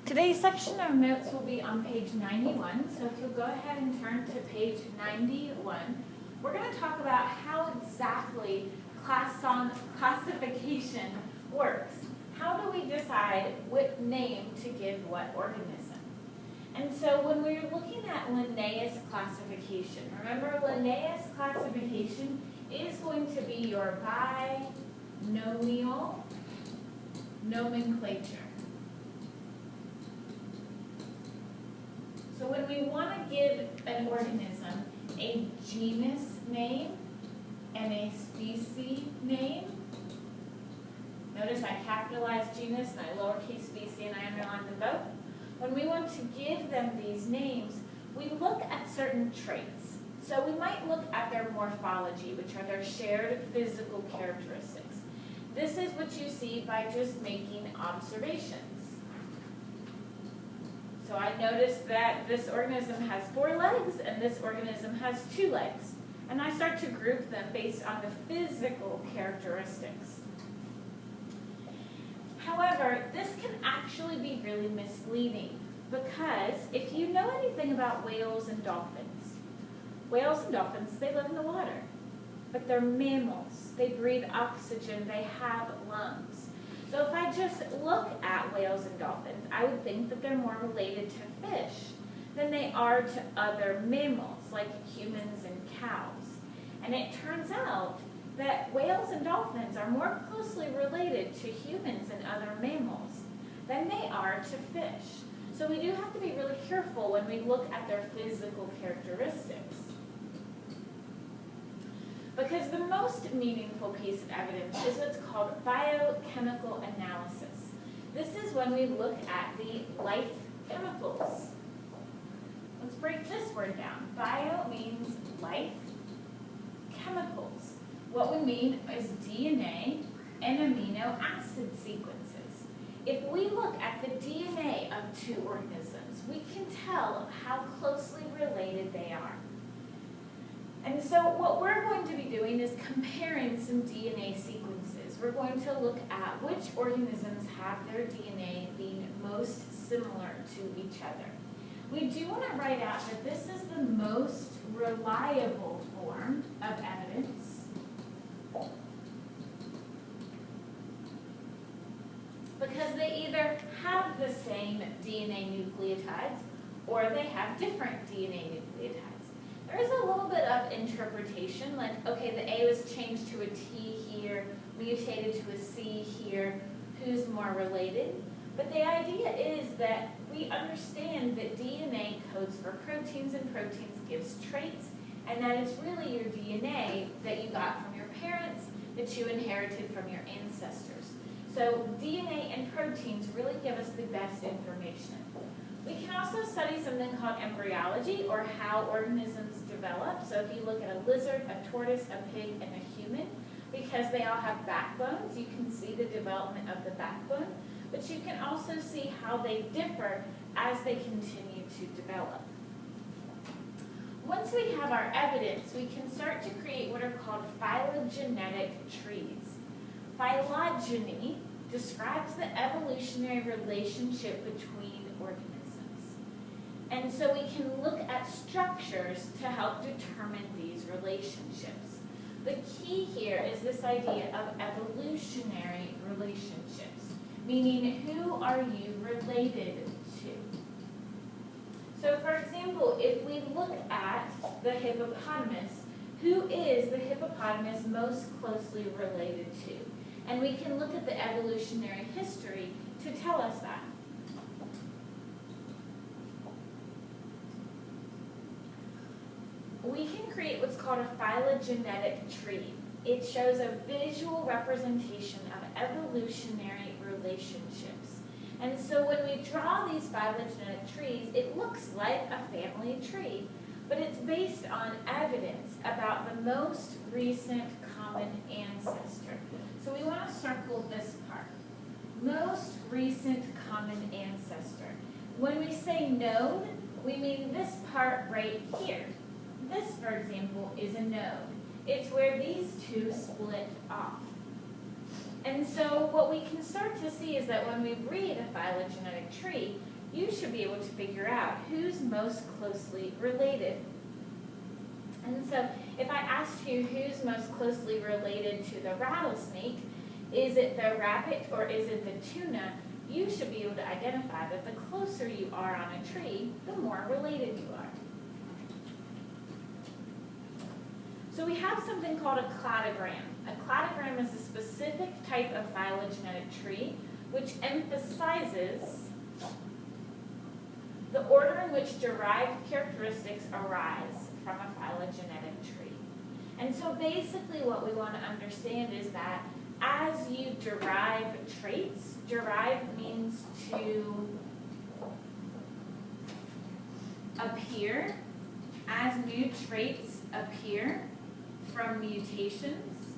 Today's section of notes will be on page 91, so if you'll go ahead and turn to page 91, we're going to talk about how exactly classification works. How do we decide what name to give what organism? And so when we're looking at Linnaeus classification, remember Linnaeus classification is going to be your binomial nomenclature. So when we want to give an organism a genus name and a species name, notice I capitalized genus and I lowercase species and I underlined them both. When we want to give them these names, we look at certain traits. So we might look at their morphology, which are their shared physical characteristics. This is what you see by just making observations. So I noticed that this organism has 4 legs and this organism has 2 legs. And I start to group them based on the physical characteristics. However, this can actually be really misleading because if you know anything about whales and dolphins, they live in the water, but they're mammals. They breathe oxygen, they have lungs. So if I just look at whales and dolphins, I would think that they're more related to fish than they are to other mammals like humans and cows. And it turns out that whales and dolphins are more closely related to humans and other mammals than they are to fish. So we do have to be really careful when we look at their physical characteristics. Because the most meaningful piece of evidence is what's called biochemical analysis. This is when we look at the life chemicals. Let's break this word down. Bio means life, chemicals. What we mean is DNA and amino acid sequences. If we look at the DNA of 2 organisms, we can tell how closely related they are. And so what we're going to be doing is comparing some DNA sequences. We're going to look at which organisms have their DNA being most similar to each other. We do want to write out that this is the most reliable form of evidence because they either have the same DNA nucleotides or they have different DNA nucleotides. There is a little bit of interpretation, like, okay, the A was changed to a T here, mutated to a C here, who's more related? But the idea is that we understand that DNA codes for proteins and proteins gives traits, and that it's really your DNA that you got from your parents, that you inherited from your ancestors. So DNA and proteins really give us the best information. We can also study something called embryology, or how organisms develop. So if you look at a lizard, a tortoise, a pig, and a human, because they all have backbones, you can see the development of the backbone, but you can also see how they differ as they continue to develop. Once we have our evidence, we can start to create what are called phylogenetic trees. Phylogeny describes the evolutionary relationship between organisms. And so we can look at structures to help determine these relationships. The key here is this idea of evolutionary relationships, meaning who are you related to? So for example, if we look at the hippopotamus, who is the hippopotamus most closely related to? And we can look at the evolutionary history to tell us that. We can create what's called a phylogenetic tree. It shows a visual representation of evolutionary relationships. And so when we draw these phylogenetic trees, it looks like a family tree, but it's based on evidence about the most recent common ancestor. So we want to circle this part. Most recent common ancestor. When we say known, we mean this part right here. This, for example, is a node. It's where these 2 split off. And so what we can start to see is that when we read a phylogenetic tree, you should be able to figure out who's most closely related. And so if I asked you who's most closely related to the rattlesnake, is it the rabbit or is it the tuna, you should be able to identify that the closer you are on a tree, the more related you are. So we have something called a cladogram. A cladogram is a specific type of phylogenetic tree which emphasizes the order in which derived characteristics arise from a phylogenetic tree. And so basically what we want to understand is that as you derive traits, derive means to appear, as new traits appear from mutations,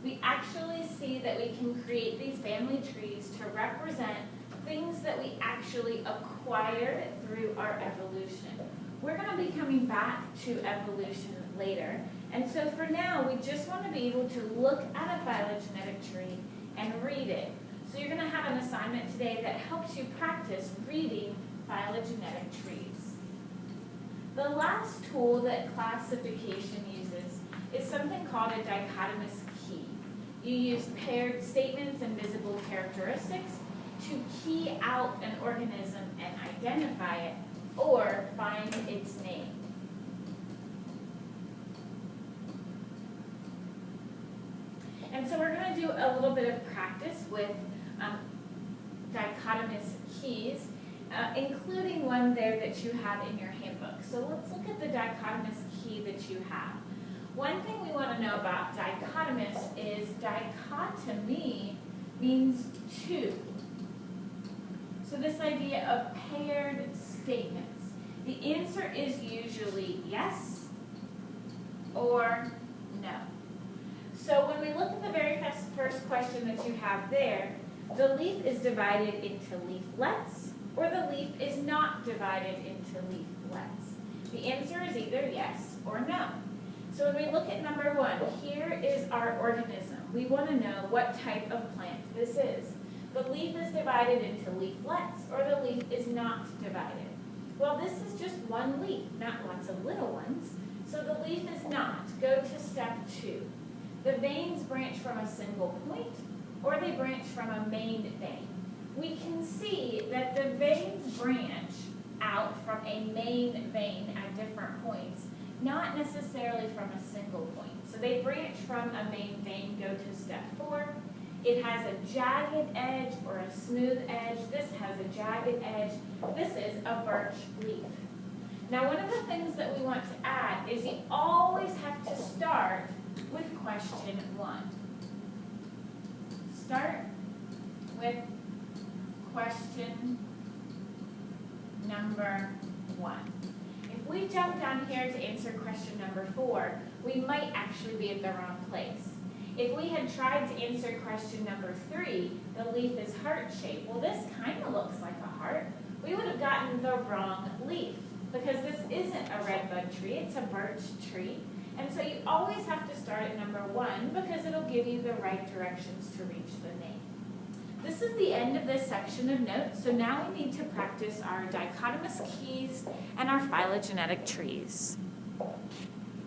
we actually see that we can create these family trees to represent things that we actually acquired through our evolution. We're going to be coming back to evolution later, and so for now we just want to be able to look at a phylogenetic tree and read it. So you're going to have an assignment today that helps you practice reading phylogenetic trees. The last tool that classification uses is something called a dichotomous key. You use paired statements and visible characteristics to key out an organism and identify it or find its name. And so we're going to do a little bit of practice with dichotomous keys, including one there that you have in your handbook. So let's look at the dichotomous key that you have. One thing we want to know about dichotomous is dichotomy means two. So this idea of paired statements. The answer is usually yes or no. So when we look at the very first question that you have there, the leaf is divided into leaflets or the leaf is not divided into leaflets. The answer is either yes or no. So when we look at number one, here is our organism. We want to know what type of plant this is. The leaf is divided into leaflets or the leaf is not divided. Well, this is just one leaf, not lots of little ones. So the leaf is not. Go to step two. The veins branch from a single point or they branch from a main vein. We can see that the veins branch out from a main vein at different points, not necessarily from a single point. So they branch from a main vein. Go to step four. It has a jagged edge or a smooth edge. This has a jagged edge. This is a birch leaf. Now, one of the things that we want to add is you always have to start with question one. Start with question number one. If we jump down here to answer question number four, we might actually be at the wrong place. If we had tried to answer question number three, the leaf is heart-shaped. Well, this kind of looks like a heart. We would have gotten the wrong leaf because this isn't a redbud tree, it's a birch tree. And so you always have to start at number one because it'll give you the right directions to reach the name. This is the end of this section of notes, so now we need to practice our dichotomous keys and our phylogenetic trees.